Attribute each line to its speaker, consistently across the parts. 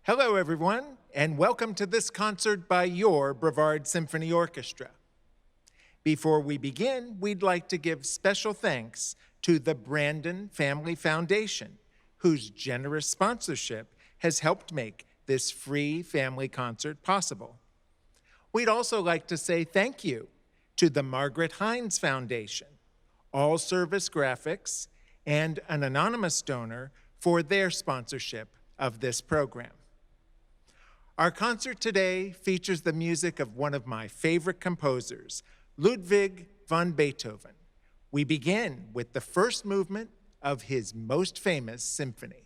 Speaker 1: Hello, everyone, and welcome to this concert by your Brevard Symphony Orchestra. Before we begin, we'd like to give special thanks to the Brandon Family Foundation, whose generous sponsorship has helped make this free family concert possible. We'd also like to say thank you to the Margaret Heins Foundation, All Service Graphics, and an anonymous donor for their sponsorship of this program. Our concert today features the music of one of my favorite composers, Ludwig van Beethoven. We begin with the first movement of his most famous symphony.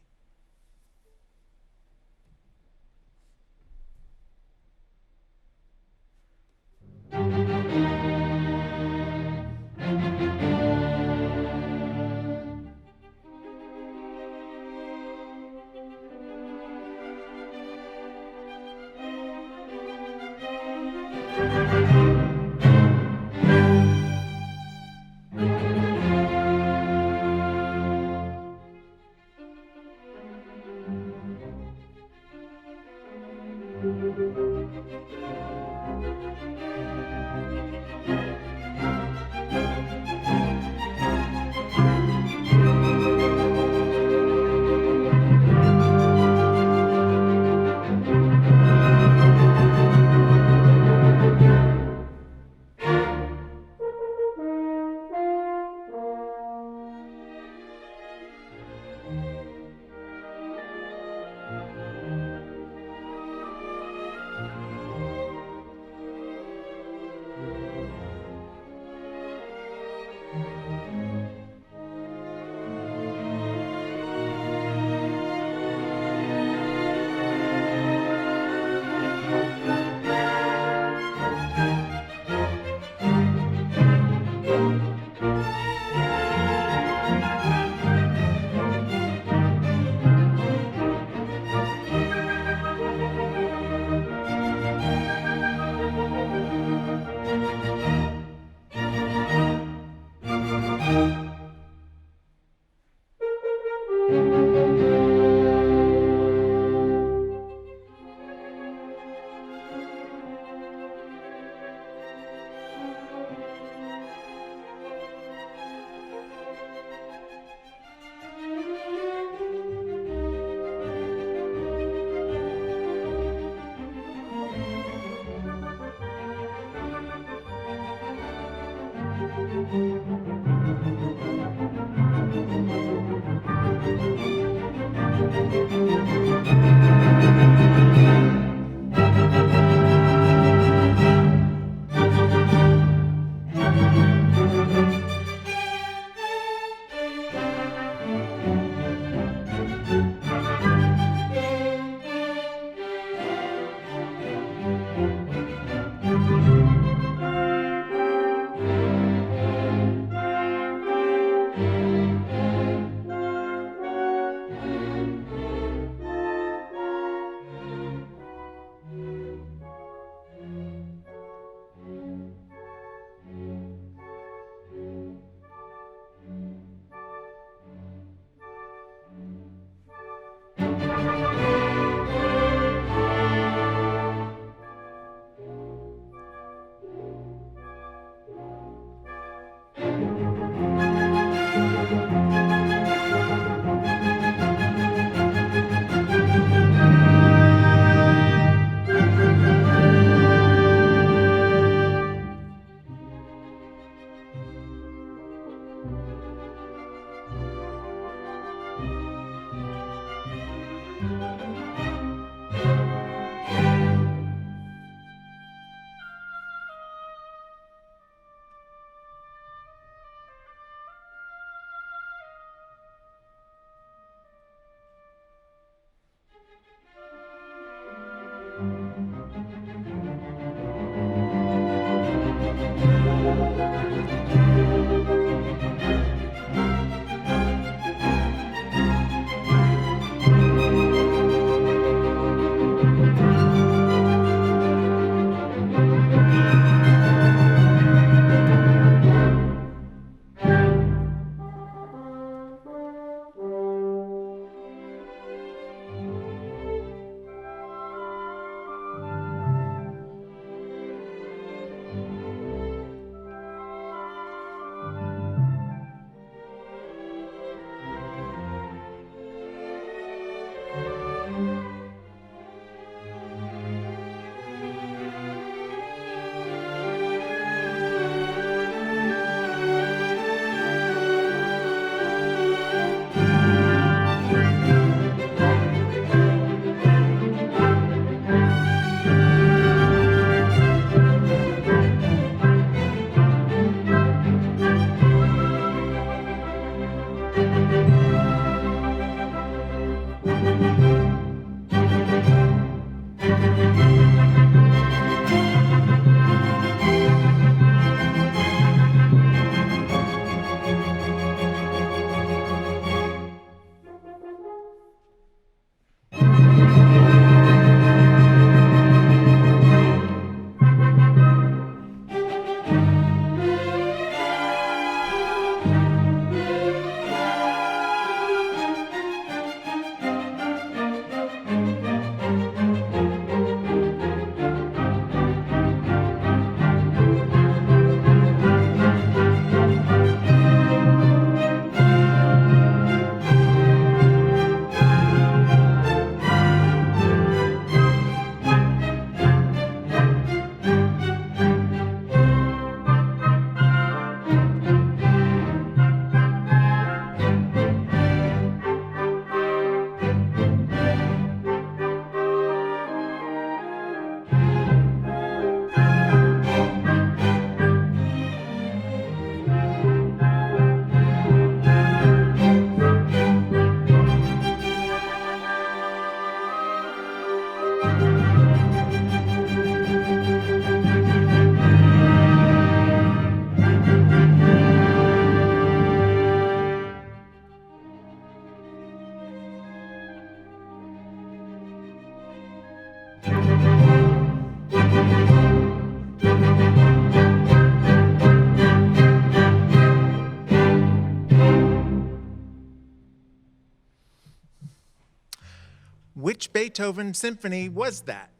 Speaker 1: which Beethoven symphony was that?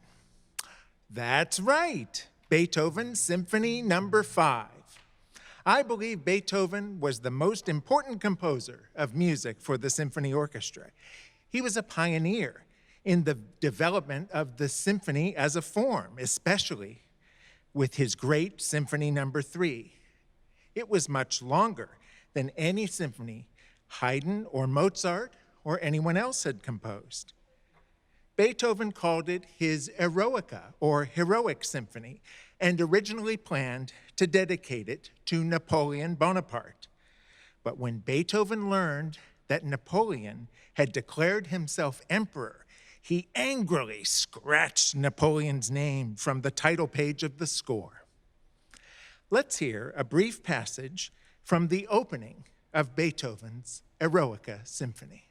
Speaker 1: That's right, Beethoven Symphony Number 5. I believe Beethoven was the most important composer of music for the symphony orchestra. He was a pioneer in the development of the symphony as a form, especially with his great Symphony Number 3. It was much longer than any symphony Haydn or Mozart or anyone else had composed. Beethoven called it his Eroica, or heroic symphony, and originally planned to dedicate it to Napoleon Bonaparte. But when Beethoven learned that Napoleon had declared himself emperor, he angrily scratched Napoleon's name from the title page of the score. Let's hear a brief passage from the opening of Beethoven's Eroica Symphony.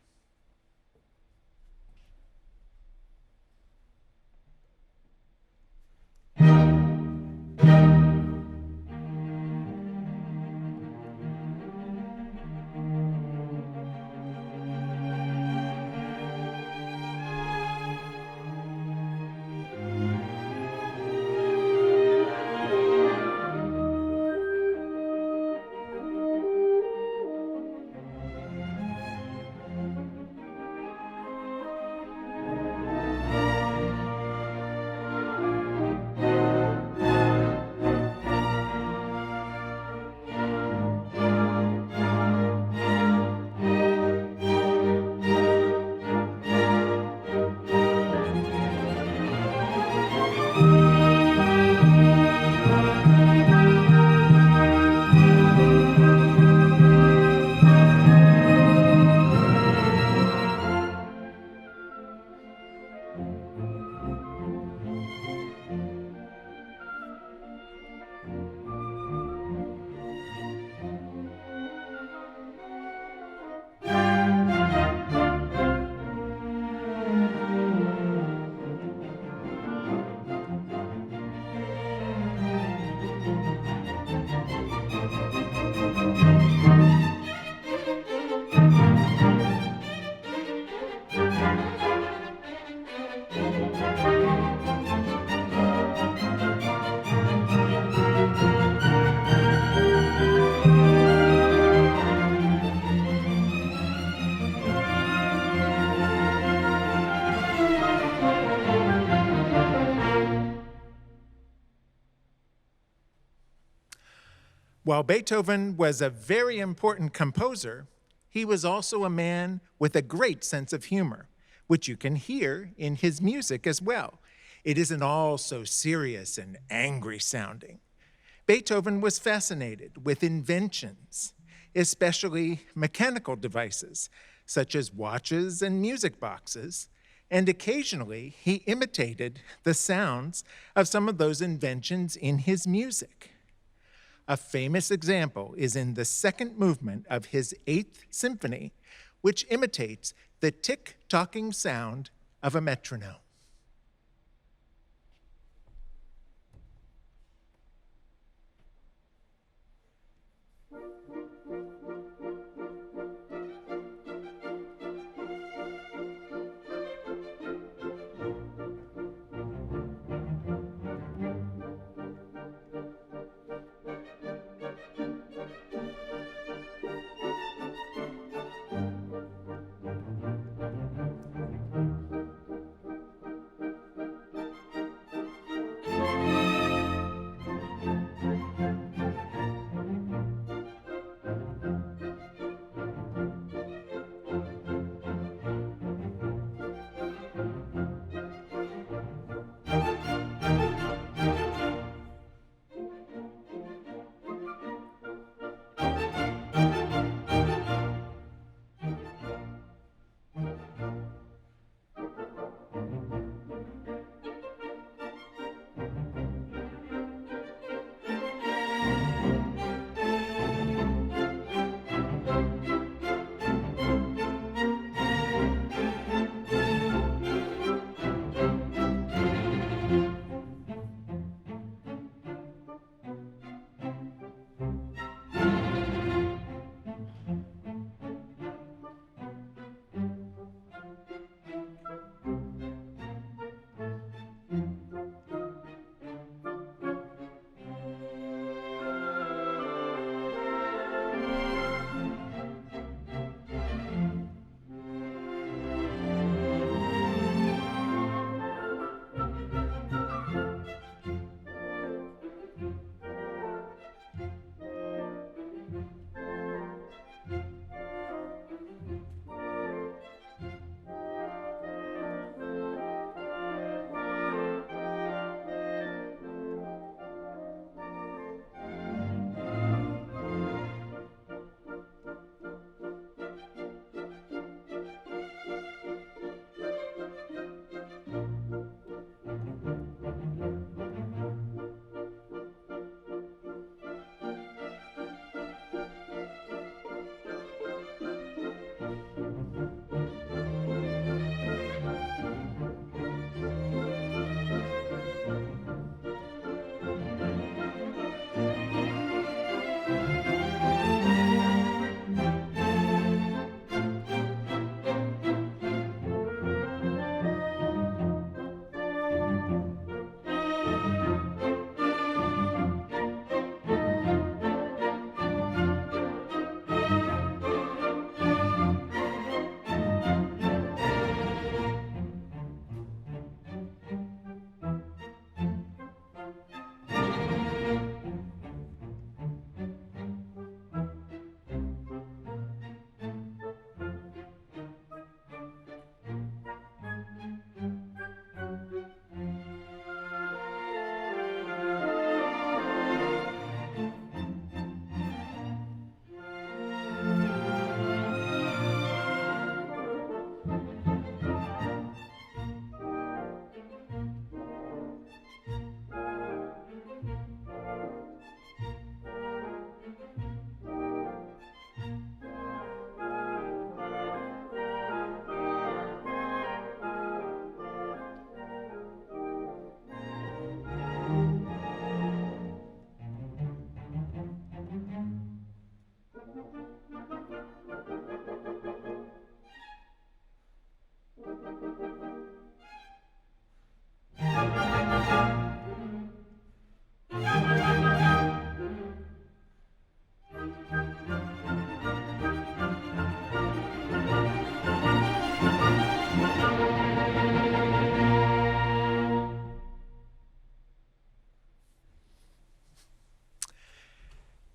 Speaker 1: While Beethoven was a very important composer, he was also a man with a great sense of humor, which you can hear in his music as well. It isn't all so serious and angry sounding. Beethoven was fascinated with inventions, especially mechanical devices, such as watches and music boxes, and occasionally he imitated the sounds of some of those inventions in his music. A famous example is in the second movement of his 8th symphony, which imitates the tick-tocking sound of a metronome.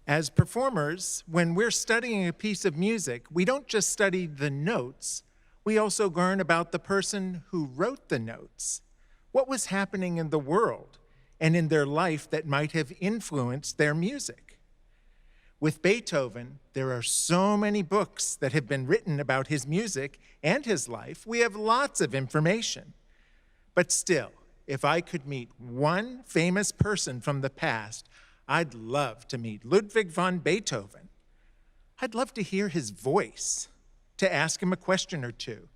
Speaker 1: As performers, when we're studying a piece of music, we don't just study the notes, we also learn about the person who wrote the notes. What was happening in the world and in their life that might have influenced their music? With Beethoven, there are so many books that have been written about his music and his life. We have lots of information. But still, if I could meet one famous person from the past, I'd love to meet Ludwig van Beethoven. I'd love to hear his voice, to ask him a question or two.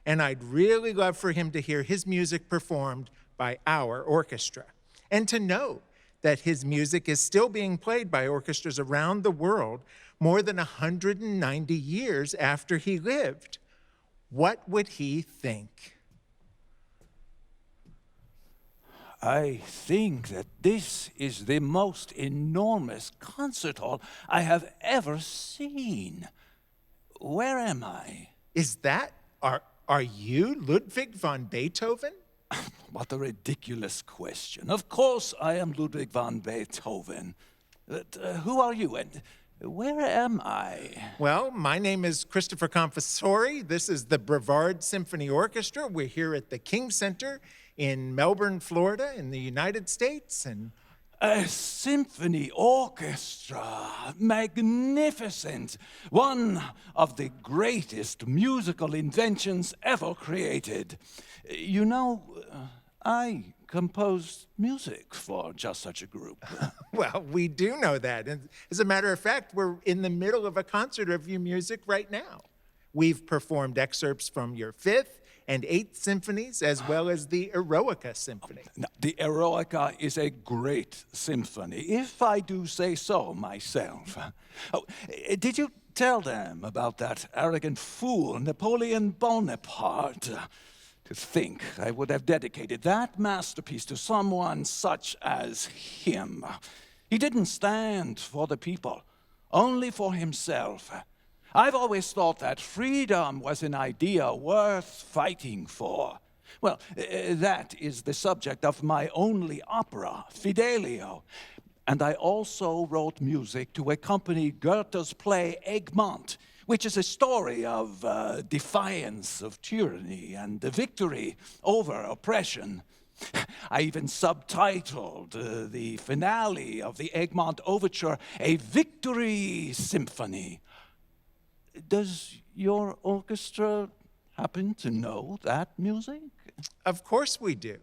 Speaker 1: And I'd really love for him to hear his music performed by our orchestra, and to know that his music is still being played by orchestras around the world more than 190 years after he lived. What would he think?
Speaker 2: I think that this is the most enormous concert hall I have ever seen. Where am I?
Speaker 1: Is that, are you Ludwig van Beethoven?
Speaker 2: What a ridiculous question. Of course I am Ludwig van Beethoven. But who are you and where am I?
Speaker 1: Well, my name is Christopher Confessore. This is the Brevard Symphony Orchestra. We're here at the King Center in Melbourne, Florida, in the United States. And
Speaker 2: a symphony orchestra, magnificent, one of the greatest musical inventions ever created. You know, I composed music for just such a group.
Speaker 1: Well, we do know that. And as a matter of fact, we're in the middle of a concert of your music right now. We've performed excerpts from your 5th and 8th symphonies, as well as the Eroica Symphony.
Speaker 2: Now, the Eroica is a great symphony, if I do say so myself. Oh, did you tell them about that arrogant fool, Napoleon Bonaparte? To think I would have dedicated that masterpiece to someone such as him. He didn't stand for the people, only for himself. I've always thought that freedom was an idea worth fighting for. Well, that is the subject of my only opera, Fidelio. And I also wrote music to accompany Goethe's play Egmont, which is a story of defiance of tyranny and the victory over oppression. I even subtitled the finale of the Egmont Overture, A Victory Symphony. Does your orchestra happen to know that music?
Speaker 1: Of course we do.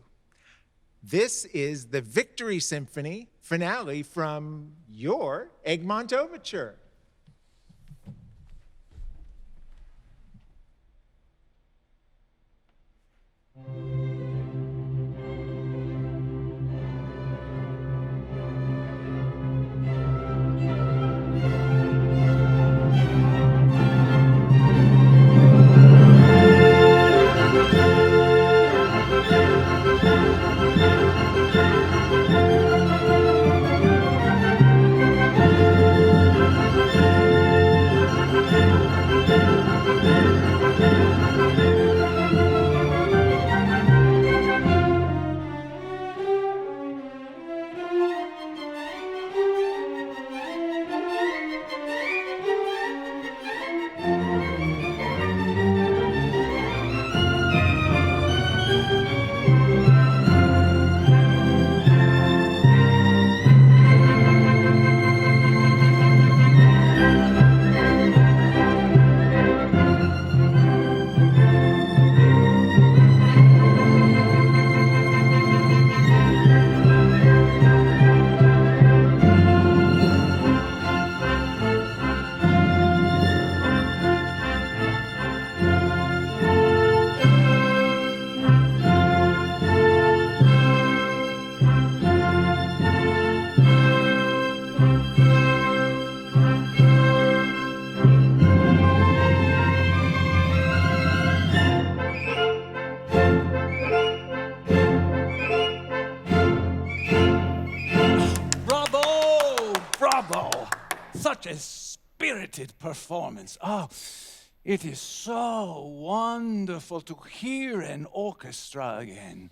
Speaker 1: This is the Victory Symphony finale from your Egmont Overture.
Speaker 2: Such a spirited performance. Oh, it is so wonderful to hear an orchestra again.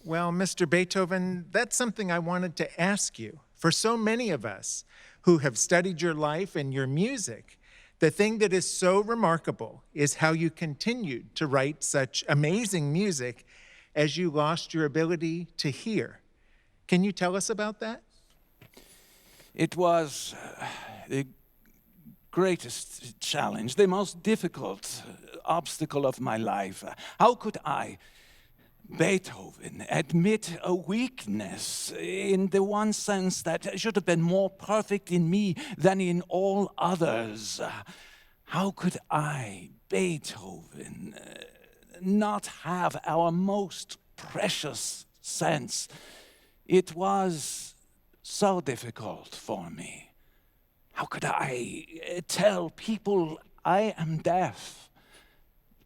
Speaker 1: Well, Mr. Beethoven, that's something I wanted to ask you. For so many of us who have studied your life and your music, the thing that is so remarkable is how you continued to write such amazing music as you lost your ability to hear. Can you tell us about that?
Speaker 2: It was the greatest challenge, the most difficult obstacle of my life. How could I, Beethoven, admit a weakness in the one sense that should have been more perfect in me than in all others? How could I, Beethoven, not have our most precious sense? It was so difficult for me. How could I tell people I am deaf?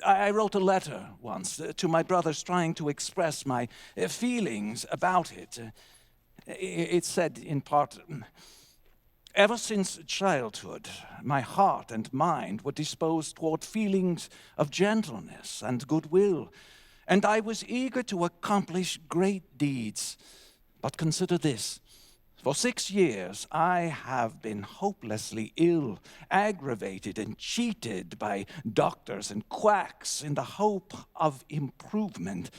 Speaker 2: I wrote a letter once to my brothers trying to express my feelings about it. It said in part, ever since childhood, my heart and mind were disposed toward feelings of gentleness and goodwill, and I was eager to accomplish great deeds. But consider this. For 6 years, I have been hopelessly ill, aggravated and cheated by doctors and quacks in the hope of improvement,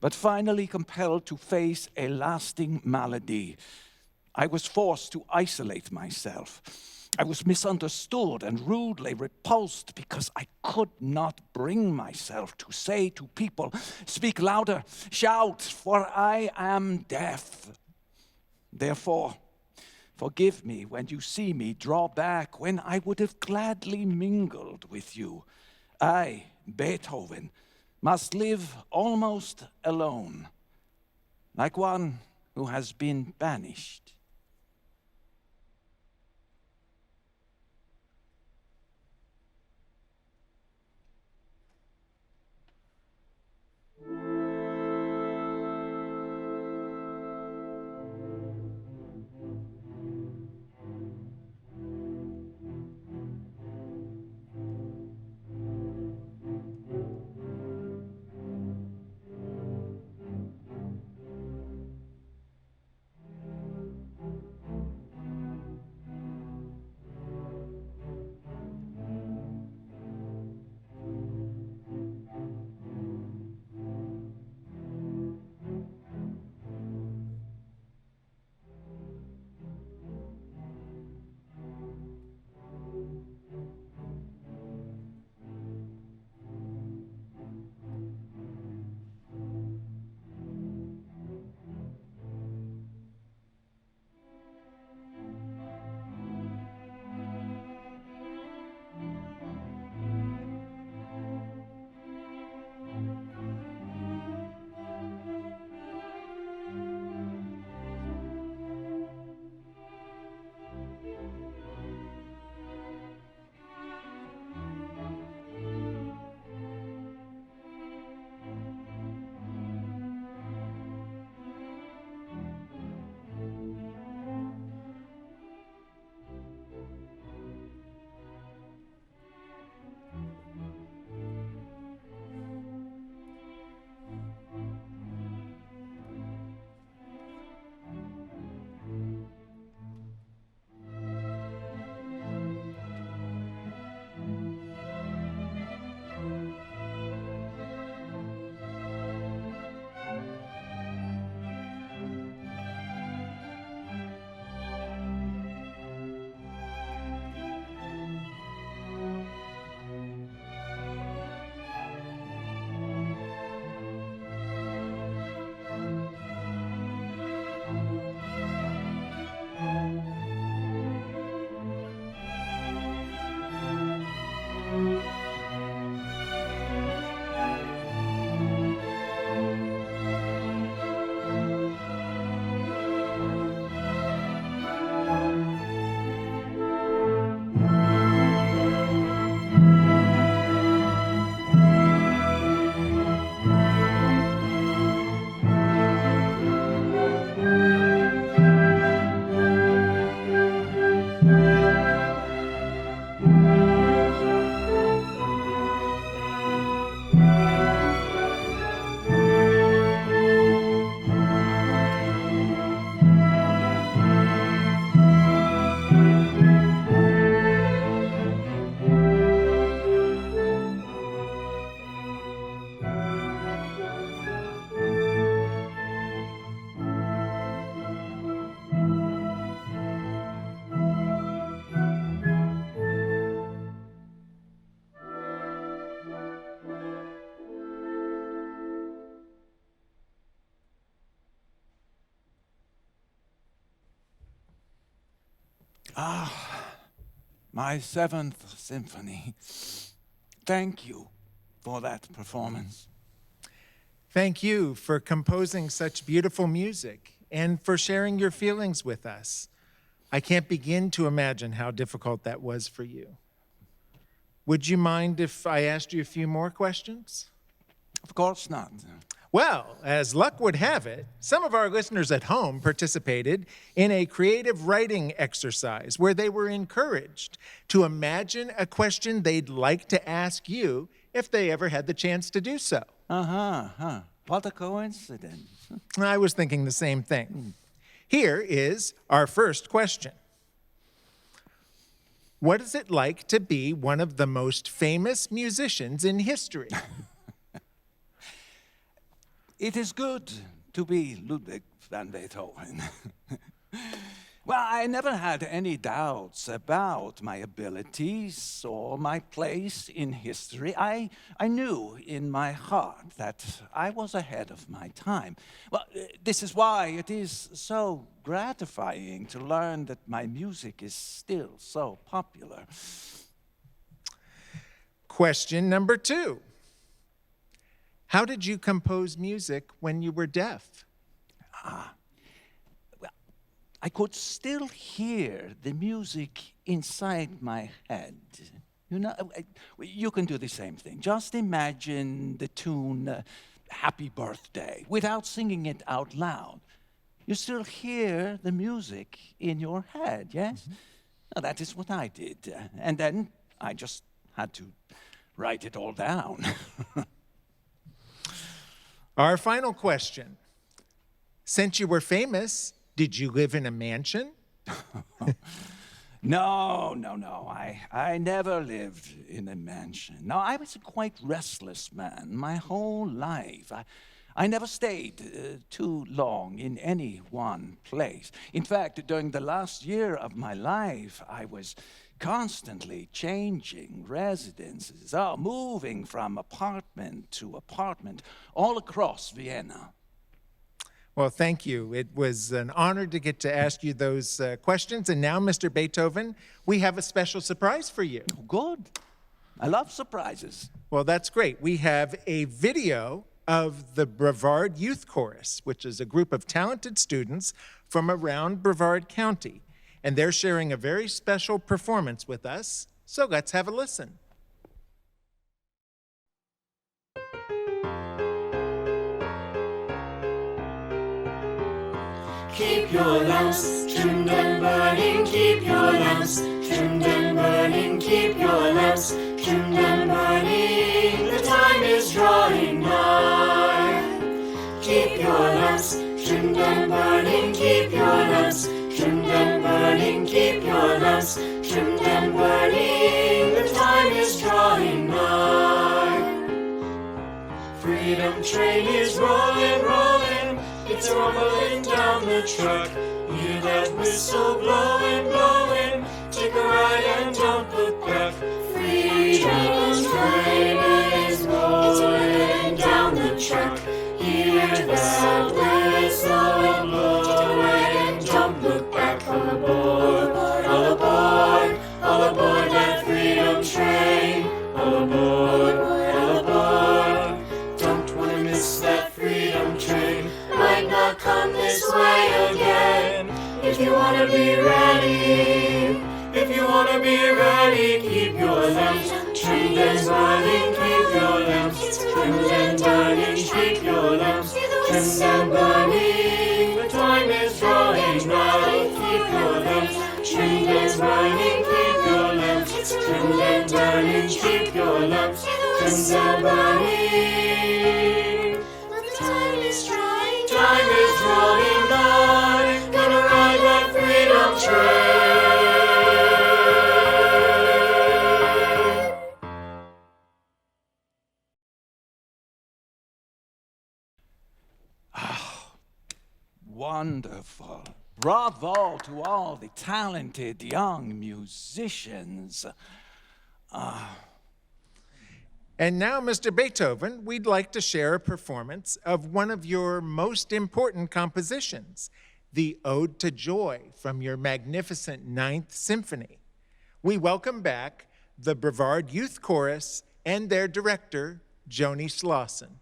Speaker 2: but finally compelled to face a lasting malady. I was forced to isolate myself. I was misunderstood and rudely repulsed because I could not bring myself to say to people, "Speak louder, shout, for I am deaf." Therefore, forgive me when you see me draw back when I would have gladly mingled with you. I, Beethoven, must live almost alone, like one who has been banished. My 7th Symphony. Thank you for that performance.
Speaker 1: Thank you for composing such beautiful music and for sharing your feelings with us. I can't begin to imagine how difficult that was for you. Would you mind if I asked you a few more questions?
Speaker 2: Of course not.
Speaker 1: Well, as luck would have it, some of our listeners at home participated in a creative writing exercise where they were encouraged to imagine a question they'd like to ask you if they ever had the chance to do so.
Speaker 2: What a coincidence.
Speaker 1: I was thinking the same thing. Here is our first question. What is it like to be one of the most famous musicians in history?
Speaker 2: It is good to be Ludwig van Beethoven. Well, I never had any doubts about my abilities or my place in history. I knew in my heart that I was ahead of my time. Well, this is why it is so gratifying to learn that my music is still so popular.
Speaker 1: Question number 2. How did you compose music when you were deaf?
Speaker 2: I could still hear the music inside my head. You know, you can do the same thing. Just imagine the tune Happy Birthday without singing it out loud. You still hear the music in your head, yes? Mm-hmm. Now, that is what I did. And then I just had to write it all down.
Speaker 1: Our final question. Since you were famous, did you live in a mansion?
Speaker 2: No. I never lived in a mansion. No, I was a quite restless man my whole life. I never stayed too long in any one place. In fact, during the last year of my life, I was constantly changing residences, moving from apartment to apartment all across Vienna.
Speaker 1: Well, thank you. It was an honor to get to ask you those questions. And now, Mr. Beethoven, we have a special surprise for you.
Speaker 2: Oh, good. I love surprises.
Speaker 1: Well, that's great. We have a video of the Brevard Youth Chorus, which is a group of talented students from around Brevard County. And they're sharing a very special performance with us. So let's have a listen.
Speaker 3: Keep your lamps trimmed and burning, keep your lamps trimmed and burning, keep your lamps trimmed and burning, the time is drawing nigh. Keep your lamps trimmed and burning, keep your lamps trimmed and burning, keep your lamps trimmed and burning, the time is drawing nigh. Freedom train is rolling, rolling, it's rumbling down the track. Hear that whistle blowing, blowing, take a ride and don't look back. Freedom train is rolling down the track. Hear that whistle blowing and don't look back. All aboard, all aboard, all aboard that freedom train. All aboard, all aboard, don't want to miss that freedom train. Might not come this way again. If you want to be ready, if you want to be ready, keep your lamps trimmed and burning, keep your lamps trimmed and burning, keep your lamps trimmed and burning, the time is drawing nigh. Keep your lamps trimmed and burning, keep your lamps trimmed and burning, keep your lamps trimmed and burning, the time is drawing nigh, gonna ride that freedom train.
Speaker 2: Wonderful. Bravo to all the talented young musicians.
Speaker 1: And now, Mr. Beethoven, we'd like to share a performance of one of your most important compositions. the Ode to Joy from your magnificent Ninth Symphony. We welcome back the Brevard Youth Chorus and their director, Joani Slawson.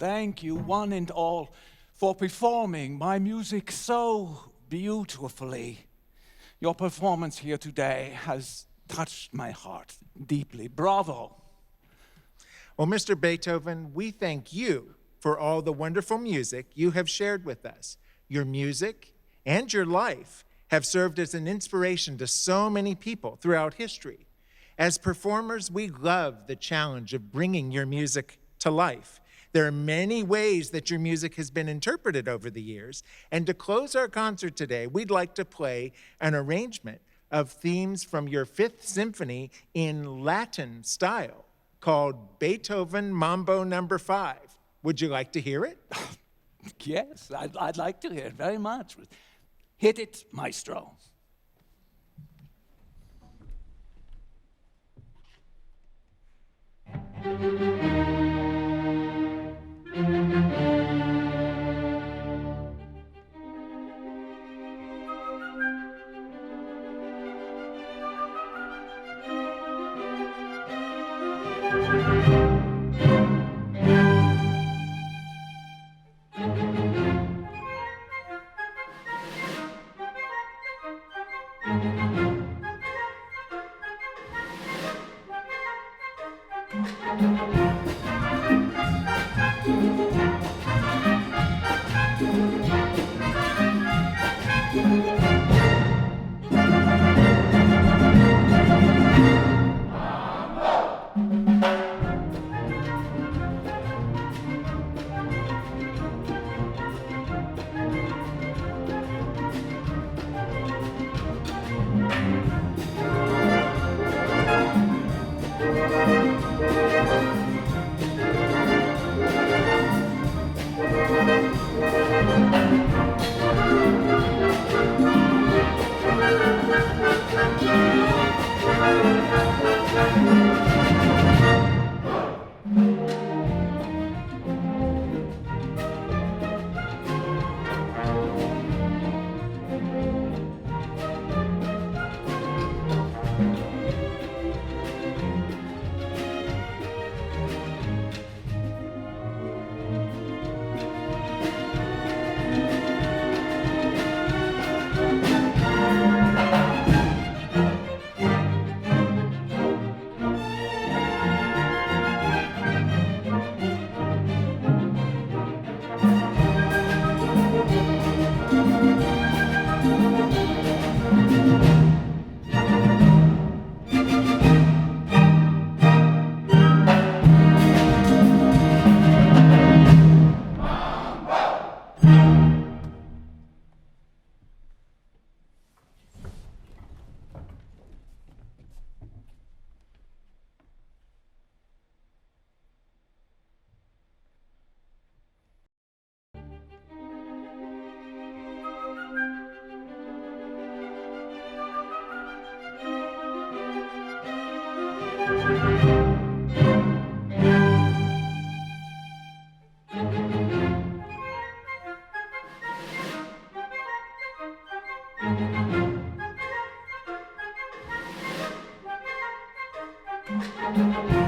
Speaker 2: Thank you, one and all, for performing my music so beautifully. Your performance here today has touched my heart deeply. Bravo.
Speaker 1: Well, Mr. Beethoven, we thank you for all the wonderful music you have shared with us. Your music and your life have served as an inspiration to so many people throughout history. As performers, we love the challenge of bringing your music to life. There are many ways that your music has been interpreted over the years, and to close our concert today, we'd like to play an arrangement of themes from your Fifth Symphony in Latin style called Beethoven Mambo No. 5. Would you like to hear it?
Speaker 2: Yes, I'd like to hear it very much. Hit it, Maestro.
Speaker 3: Thank you.